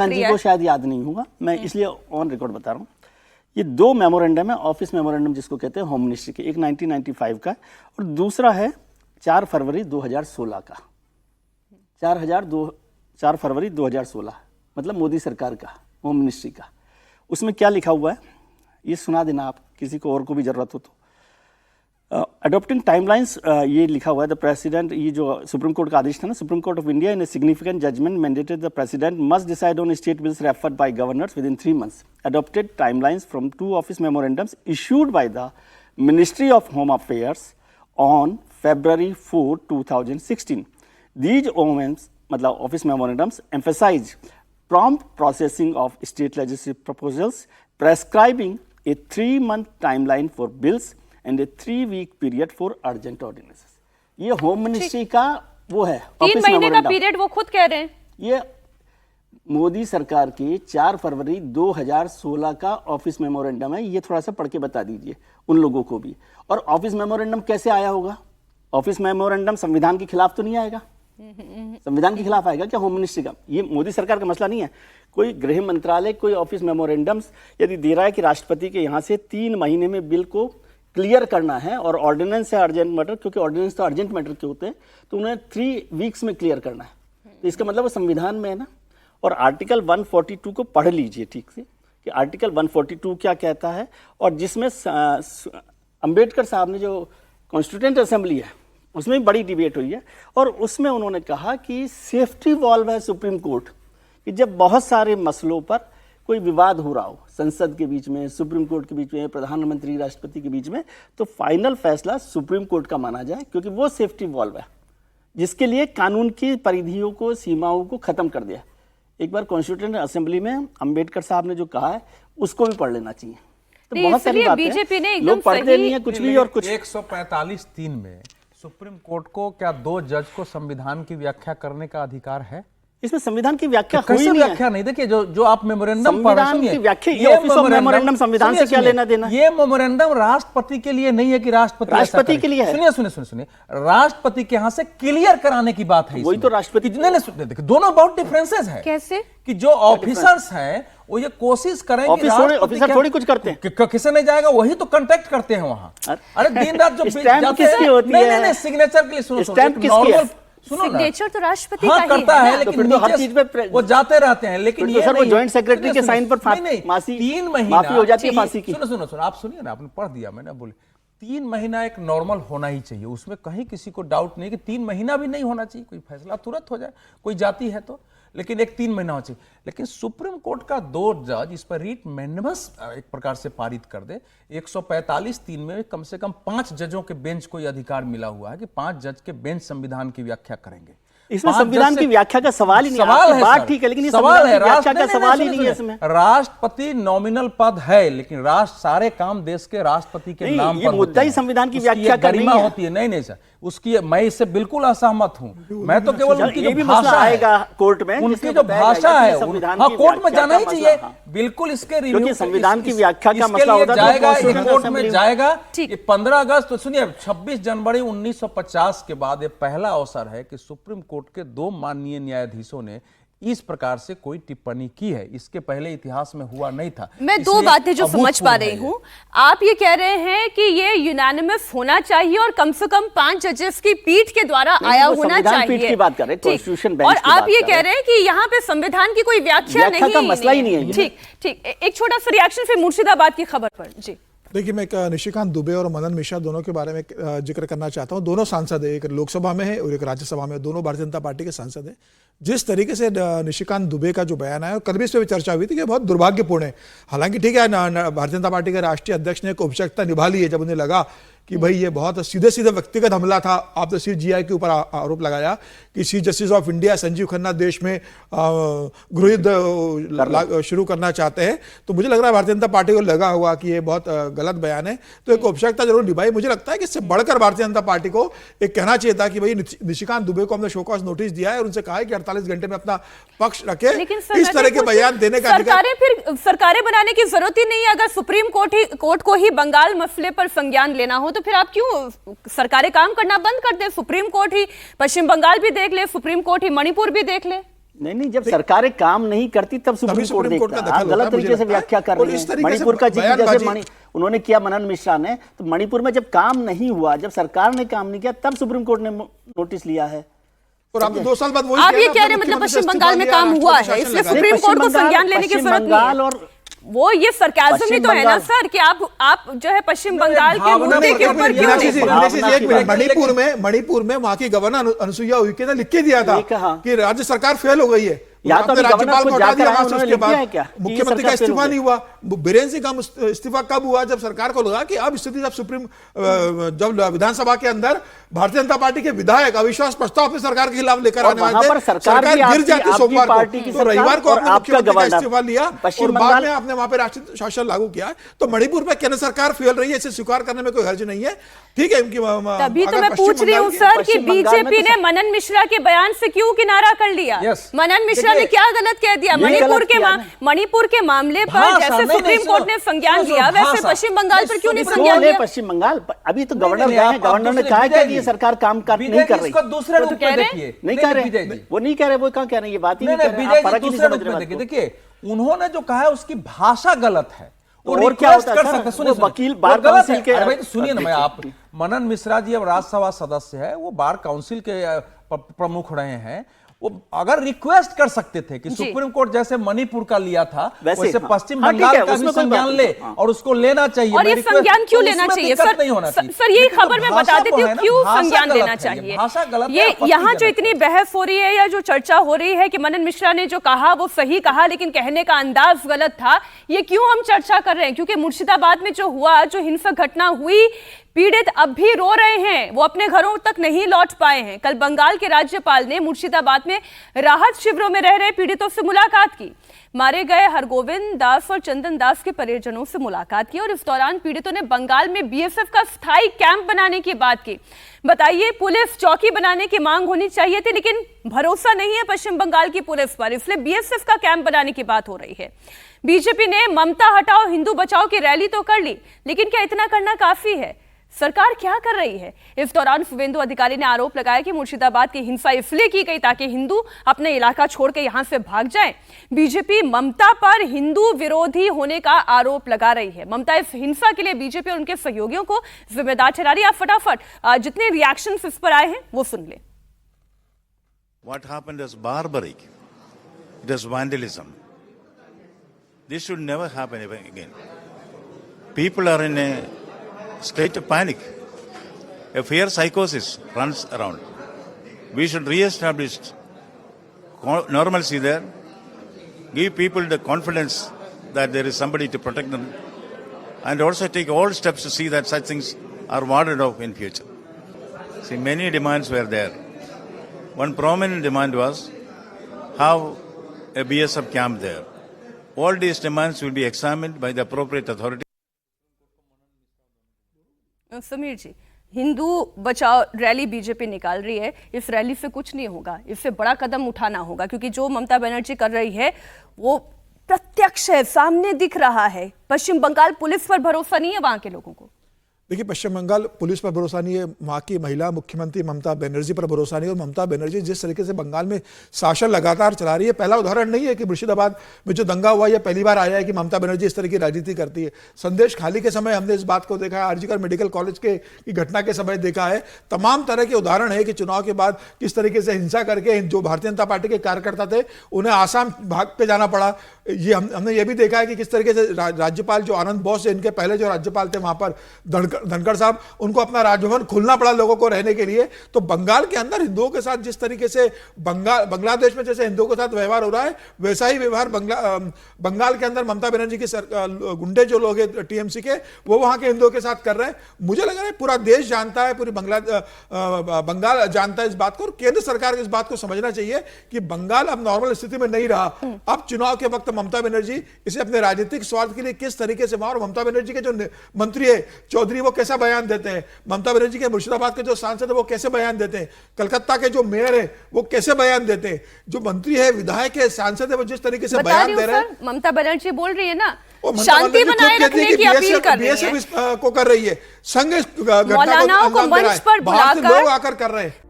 जी को शायद याद नहीं होगा, मैं इसलिए ऑन रिकॉर्ड बता रहा हूँ। ये दो मेमोरेंडम है, ऑफिस मेमोरेंडम जिसको कहते हैं होम मिनिस्ट्री के, एक 1995 का और दूसरा है 4 फरवरी 2016 का। 4 फरवरी 2016 मतलब मोदी सरकार का होम मिनिस्ट्री का। उसमें क्या लिखा हुआ है ये सुना देना आप, किसी को और को भी जरूरत हो तो। अडॉप्टिंग टाइमलाइंस, ये लिखा हुआ है द प्रेसिडेंट, ये जो सुप्रीम कोर्ट का आदेश था ना, supreme court of India in a significant judgment mandated the president must decide on state bills referred by governors within 3 months, adopted timelines from 2 office memorandums issued by the Ministry of Home Affairs on February 4, 2016. These मतलब office memorandums emphasize prompt processing of state legislative proposals, prescribing a 3-month timeline for bills and a 3-week period for urgent ordinances. ये home ministry का वो है 3 महीने का period, वो खुद कह रहे हैं। ये मोदी सरकार के 4 फरवरी 2016 का ऑफिस मेमोरेंडम है। ये थोड़ा सा पढ़ के बता दीजिए उन लोगों को भी। और ऑफिस मेमोरेंडम कैसे आया होगा? ऑफिस मेमोरेंडम संविधान के खिलाफ तो नहीं आएगा। संविधान के खिलाफ आएगा क्या होम मिनिस्ट्री का? ये मोदी सरकार का मसला नहीं है। कोई गृह मंत्रालय कोई ऑफिस मेमोरेंडम्स यदि दे रहा है कि राष्ट्रपति के यहाँ से 3 महीने में बिल को क्लियर करना है और ऑर्डिनेंस है अर्जेंट मैटर, क्योंकि ऑर्डिनेंस तो अर्जेंट मैटर के होते हैं, तो उन्हें 3 वीक्स में क्लियर करना है। तो इसका मतलब वो संविधान में है ना। और आर्टिकल 142 को पढ़ लीजिए ठीक से कि आर्टिकल 142 क्या कहता है, और जिसमें अंबेडकर साहब ने जो कॉन्स्टिट्यूएंट असेंबली है उसमें भी बड़ी डिबेट हुई है, और उसमें उन्होंने कहा कि सेफ्टी वॉल्व है सुप्रीम कोर्ट, कि जब बहुत सारे मसलों पर कोई विवाद हो रहा हो संसद के बीच में, सुप्रीम कोर्ट के बीच में, प्रधानमंत्री राष्ट्रपति के बीच में, तो फाइनल फैसला सुप्रीम कोर्ट का माना जाए, क्योंकि वो सेफ्टी वॉल्व है जिसके लिए कानून की परिधियों को, सीमाओं को खत्म कर दिया। एक बार कॉन्स्टिट्यूएंट असेंबली में अंबेडकर साहब ने जो कहा है उसको भी पढ़ लेना चाहिए। तो बहुत सारी बातें हैं, लोग पढ़ते नहीं है कुछ भी। और कुछ 145(3) में सुप्रीम कोर्ट को क्या 2 जज को संविधान की व्याख्या करने का अधिकार है? इसमें संविधान की व्याख्या हुई नहीं, व्याख्या नहीं। देखिए जो आप मेमोरेंडम पढ़ रहे हैं, ये ऑफिस ऑफ मेमोरेंडम संविधान से क्या लेना देना? ये मेमोरेंडम राष्ट्रपति के लिए नहीं है कि राष्ट्रपति के लिए है। सुनिए, राष्ट्रपति के यहाँ से क्लियर कराने की बात है। वही तो राष्ट्रपति देखिए दोनों बहुत डिफरेंसेस है। कैसे कि जो ऑफिसर्स हैं वो ये कोशिश करें कि ऑफिसर थोड़ी कुछ करते हैं, किसी नहीं जाएगा, वही तो कांटेक्ट करते हैं वहां। अरे दिन रात जो स्टैंप किसकी होती है? नहीं, सिग्नेचर के लिए सुनो, स्टैंप किसकी है? सिग्नेचर तो राष्ट्रपति हाँ, का करता ही है, लेकिन तो हर चीज पे वो जाते रहते हैं। लेकिन ये सर वो जॉइंट सेक्रेटरी के साइन पर 3 महीना माफी हो जाती है फांसी की। सुनो आप सुनिए ना, आपने पढ़ दिया, मैंने बोले 3 महीना एक नॉर्मल होना ही चाहिए। उसमें कहीं किसी को डाउट नहीं कि 3 महीना भी नहीं होना चाहिए, कोई फैसला तुरंत हो जाए, कोई जाती है तो, लेकिन एक 3 महीना होना चाहिए। लेकिन सुप्रीम कोर्ट का 2 जज इस पर रीट मैंडेमस एक प्रकार से पारित कर दे। 145(3) में कम से कम 5 जजों के बेंच को यह अधिकार मिला हुआ है कि 5 जज के बेंच संविधान की व्याख्या करेंगे। इसमें संविधान की व्याख्या का सवाल ही नहीं। सवाल है, बात ठीक है, लेकिन सवाल है, व्याख्या का सवाल ही नहीं है इसमें। राष्ट्रपति नॉमिनल पद है, लेकिन सारे काम देश के राष्ट्रपति के नाम पर मुद्दा ही संविधान की व्याख्या का गरिमा होती है। नहीं सर, उसकी मैं इससे बिल्कुल असहमत हूं। मैं तो केवल उनकी जो भाषा आएगा कोर्ट में, उनकी जो भाषा है, हाँ कोर्ट में जाना ही चाहिए बिल्कुल। इसके रिव्यू संविधान की व्याख्या का मसला होता है, जाएगा कोर्ट में जाएगा। 15 अगस्त तो सुनिए, 26 जनवरी 1950 के बाद ये पहला अवसर है कि सुप्रीम कोर्ट के 2 माननीय न्यायाधीशों ने इस प्रकार से कोई टिप्पणी की है। इसके पहले इतिहास में हुआ नहीं था। मैं 2 बातें जो समझ पा रही हूं, आप ये कह रहे हैं कि ये यूनानिमस होना चाहिए और कम से कम 5 जजेस की पीठ के द्वारा आया होना चाहिए। पीठ की बात कर रहे हैं, कॉन्स्टिट्यूशन बेंच और आप ये कह रहे हैं कि यहाँ पे संविधान की कोई व्याख्या नहीं का मसला ही नहीं है। ठीक, एक छोटा सा रिएक्शन फिर मुर्शिदाबाद की खबर पर। जी देखिए, मैं निशिकांत दुबे और मदन मिश्रा दोनों के बारे में जिक्र करना चाहता हूं। दोनों सांसद है, एक लोकसभा में है और एक राज्यसभा में, दोनों भारतीय जनता पार्टी के सांसद हैं। जिस तरीके से निशिकांत दुबे का जो बयान है, और कल भी इस पर चर्चा हुई थी कि बहुत दुर्भाग्यपूर्ण है। हालांकि ठीक है, भारतीय जनता पार्टी के राष्ट्रीय अध्यक्ष ने एक औपचारिकता निभा ली है जब उन्हें लगा कि भाई ये बहुत सीधे व्यक्तिगत हमला था। आप तो CJI के ऊपर आरोप लगाया कि chief justice of India Sanjeev Khanna देश में गृहयुद्ध शुरू करना चाहते हैं। तो मुझे लग रहा है भारतीय जनता पार्टी को लगा हुआ कि ये बहुत गलत बयान है, तो एक औपचारिकता जरूर निभाई। मुझे लगता है कि इससे बढ़कर भारतीय जनता पार्टी को एक कहना चाहिए था कि भाई निशिकांत दुबे को हमने शो कॉज नोटिस दिया है और उनसे कहा है कि 48 घंटे में अपना पक्ष रखे। इस तरह के बयान देने का सरकारें बनाने की जरूरत ही नहीं है। अगर सुप्रीम कोर्ट को ही बंगाल मसले पर संज्ञान लेना हो तो फिर आप क्यों सरकारें काम करना बंद कर दे? सुप्रीम कोर्ट ही पश्चिम बंगाल भी देख ले, सुप्रीम कोर्ट ही मणिपुर भी देख ले। नहीं, जब सरकारें काम नहीं करती तब सुप्रीम कोर्ट सुप्रीम कोर्ट देखता का है। आप दखल होता गलत है, मुझे तरीके से लगता है। व्याख्या कर और रहे इस हैं। तरीके से मणिपुर का जिक्र जैसे बयानबाजी- उन्होंने किया मनन मिश्रा ने, तो मणिपुर में जब काम नहीं हुआ, जब सरकार ने काम नहीं किया, तब सुप्रीम कोर्ट ने नोटिस लिया है। और आपने 2 साल बाद वही आप किया ये ना, कह रहे अपने हैं मतलब मुख्यमंत्री से पश्चिम बंगाल में इस्तीफा काम लिया, हुआ राष्ट्रपति है, शासन इसलिए लगा। सुप्रीम कोर्ट को संज्ञान लेने की पश्चिम जरूरत नहीं बंगाल है। और वो ये सरकाजम ही पश्चिम तो है ना बंगाल- सर कि आप जो है पश्चिम बंगाल के भावना मुद्दे के प्रकट ऊपर नहीं क्यों है। नहीं जी, भावना जी, एक की मिनट, बात। मणिपुर में वहां की गवर्नर अनुसुईया उइके ने लिख के दिया था ये कहा। कि राज्य सरकार फेल हो गई है। या तो आपने अभी गवर्नर राज्यपाल को को हटा जाकर दिया आए, वहां से, उन्होंने उसके लिख दिया है बाद क्या कि ये मुख्यमंत्री का सरकार फेल हो इस्तीफा गई? नहीं हुआ। बीरेन्द्र सिंह का इस्तीफा कब हुआ? जब सरकार को लगा कि अब स्थिति जब विधानसभा के अंदर भारतीय जनता पार्टी के विधायक अविश्वास प्रस्ताव अपनी सरकार के खिलाफ लेकर और आने वहां वाले पर थे, सरकार भी गिर आपकी- जाती आपकी सोमवार पार्टी की को। तो सरकार रविवार को और आपने आपका मुख्यमंत्री का गवर्नर। इस्तीफा लिया पश्चिम और बाद बंगाल- में आपने वहां पे राष्ट्रीय शासन लागू किया। तो मणिपुर में केंद्र सरकार फेल रही है, इसे स्वीकार करने में कोई हर्ज नहीं है। ठीक है, तभी तो मैं पूछ रही हूँ सर कि पश्चिम बंगाल में बीजेपी तो ने मनन मिश्रा के बयान से क्यों किनारा कर लिया? Yes. मनन मिश्रा ने देखिए, क्या गलत कह दिया? ये गलत किया ना। मणिपुर के मामले पर भाषा, जैसे नहीं, सुप्रीम सुनो, कोर्ट ने संज्ञान सुनो, लिया, वैसे भाषा। पश्चिम बंगाल पर क्यों नहीं सुनो, संज्ञान कौन है लिया? पश्चिम बंगाल? अभी तो नहीं, गवर्नर नहीं, गए हैं, आप गवर्नर ने दूसरे कहा विजय कि ये जी, सरकार काम नहीं विजय कर जी, रही। इसको दूसरे तो रूप कह में रहे? देखिए। नहीं कह विजय रहे, जी, वो नहीं कह रहे, वो कहाँ कह रहे हैं? ये बात ही नहीं नहीं नहीं कह रहे हैं। विजय आप जी फर्क ही नहीं दूसरे समझ रूप रहे में बात देखिए। को। देखिए उन्होंने जो कहा है उसकी भाषा गलत है। वो और क्या रिक्वेस्ट होता है कर सर? सकते, सुनिए, वो सुनिए, वकील वो बार गलत काउंसिल है। के- अरे भाई तो सुनिए ना, मैं देखिए, आप मनन मिश्रा जी अब राज्यसभा सदस्य है, वो बार काउंसिल के प्रमुख रहे हैं। वो अगर रिक्वेस्ट कर सकते थे कि जी। सुप्रीम कोर्ट जैसे मणिपुर का लिया था वैसे हाँ। पश्चिम हाँ, ठीक बंगाल है, का भी उसमें कोई संज्ञान बात ले नहीं। हाँ। और उसको लेना चाहिए। और मैं ये रिक्वेस्ट- संज्ञान क्यों तो लेना उसमें चाहिए? दिक्कत नहीं होना चाहिए। सर ये लेकिन खबर मैं भाषा बता देती तो हूँ है ना, क्यों भाषा संज्ञान गलत लेना है, चाहिए। भाषा गलत है, ये आपत्ति यहाँ जो गलत है। इतनी बहस हो रही है या जो चर्चा हो रही है कि मनन मिश्रा ने जो कहा वो सही कहा लेकिन कहने का अंदाज गलत था, ये क्यों हम चर्चा कर रहे हैं? क्योंकि मुर्शिदाबाद में जो हुआ, जो हिंसक घटना हुई, पीड़ित अब भी रो रहे हैं, वो अपने घरों तक नहीं लौट पाए हैं। कल बंगाल के राज्यपाल ने मुर्शिदाबाद में राहत शिविरों में रह रहे पीड़ितों से मुलाकात की। मारे गए हरगोविंद दास और चंदन दास के परिजनों से मुलाकात की और इस दौरान पीड़ितों ने बंगाल में बीएसएफ का स्थायी कैंप बनाने की बात की। बताइए, पुलिस चौकी बनाने की मांग होनी चाहिए थी, लेकिन भरोसा नहीं है पश्चिम बंगाल की पुलिस पर, इसलिए बीएसएफ का कैंप बनाने की बात हो रही है। बीजेपी ने ममता हटाओ हिंदू बचाओ की रैली तो कर ली, लेकिन क्या इतना करना काफी है? सरकार क्या कर रही है? इस दौरान शुभेंदु अधिकारी ने आरोप लगाया कि मुर्शिदाबाद की हिंसा इसलिए की गई ताकि हिंदू अपने इलाका छोड़ के यहां से भाग जाएं। बीजेपी ममता पर हिंदू विरोधी होने का आरोप लगा रही है। ममता इस हिंसा के लिए बीजेपी और उनके सहयोगियों को जिम्मेदार ठहरा रही है। आप फटाफट जितने रिएक्शन इस पर आए हैं वो सुन ले। What happened is barbaric. It is vandalism. This should never happen again. People are in a state of panic. A fear psychosis runs around. We should re-establish normalcy there, give people the confidence that there is somebody to protect them, and also take all steps to see that such things are warded off in future. See, many demands were there. One prominent demand was have a BSF camp there. All these demands will be examined by the appropriate authority. Sameer जी, हिंदू बचाओ rally BJP निकाल रही है, इस rally से कुछ नहीं होगा, इससे बड़ा कदम उठाना होगा, क्योंकि जो ममता बनर्जी कर रही है वो प्रत्यक्ष है, सामने दिख रहा है। पश्चिम बंगाल पुलिस पर भरोसा नहीं है वहां के लोगों को। देखिए, पश्चिम बंगाल पुलिस पर भरोसा नहीं है, वहाँ की महिला मुख्यमंत्री ममता बनर्जी पर भरोसा नहीं है। और ममता बनर्जी जिस तरीके से बंगाल में शासन लगातार चला रही है, पहला उदाहरण नहीं है कि मुर्शिदाबाद में जो दंगा हुआ, यह पहली बार आया है कि ममता बनर्जी इस तरह की राजनीति करती है। संदेश खाली के समय हमने इस बात को देखा है, आरजीकर मेडिकल कॉलेज की घटना के समय देखा है। तमाम तरह के उदाहरण है कि चुनाव के बाद किस तरीके से हिंसा करके जो भारतीय जनता पार्टी के कार्यकर्ता थे उन्हें आसाम भाग के जाना पड़ा। ये हमने ये भी देखा है कि किस तरीके से राज्यपाल जो आनंद बोस है, इनके पहले जो राज्यपाल थे वहां पर धनखड़ साहब, उनको अपना राजभवन खोलना पड़ा लोगों को रहने के लिए। तो बंगाल के अंदर हिंदुओं के साथ जिस तरीके से बांग्लादेश में जैसे हिंदुओं के साथ व्यवहार हो रहा है, वैसा ही व्यवहार बंगाल के अंदर ममता बनर्जी के गुंडे जो लोग हैं टीएमसी के, वो वहां के हिंदुओं के साथ कर रहे हैं। मुझे लग रहा है पूरा देश जानता है, पूरी बंगाल जानता है इस बात को, और केंद्र सरकार को इस बात को समझना चाहिए कि बंगाल अब नॉर्मल स्थिति में नहीं रहा। अब चुनाव के वक्त ममता बनर्जी इसे अपने राजनीतिक स्वार्थ के लिए किस तरीके से, और ममता बनर्जी के जो मंत्री है चौधरी, वो कैसा बयान देते हैं, ममता बनर्जी के मुर्शिदाबाद के जो सांसद है वो कैसे बयान देते हैं, कलकत्ता के जो मेयर है वो कैसे बयान देते हैं, जो मंत्री है, विधायक है, सांसद है, वो जिस तरीके से बयान दे रहे हैं। ममता बनर्जी बोल रही है ना, और ममता शांति बनर्जी बनाए खुद कहती रखने है कि की अपील कर रही है। बीएसएफ को कर रही है, संघ घटना को मौलानाओं को अंजाम दे रहा मंच पर है, बाहर से बुलाकर लोग आकर कर रहे हैं।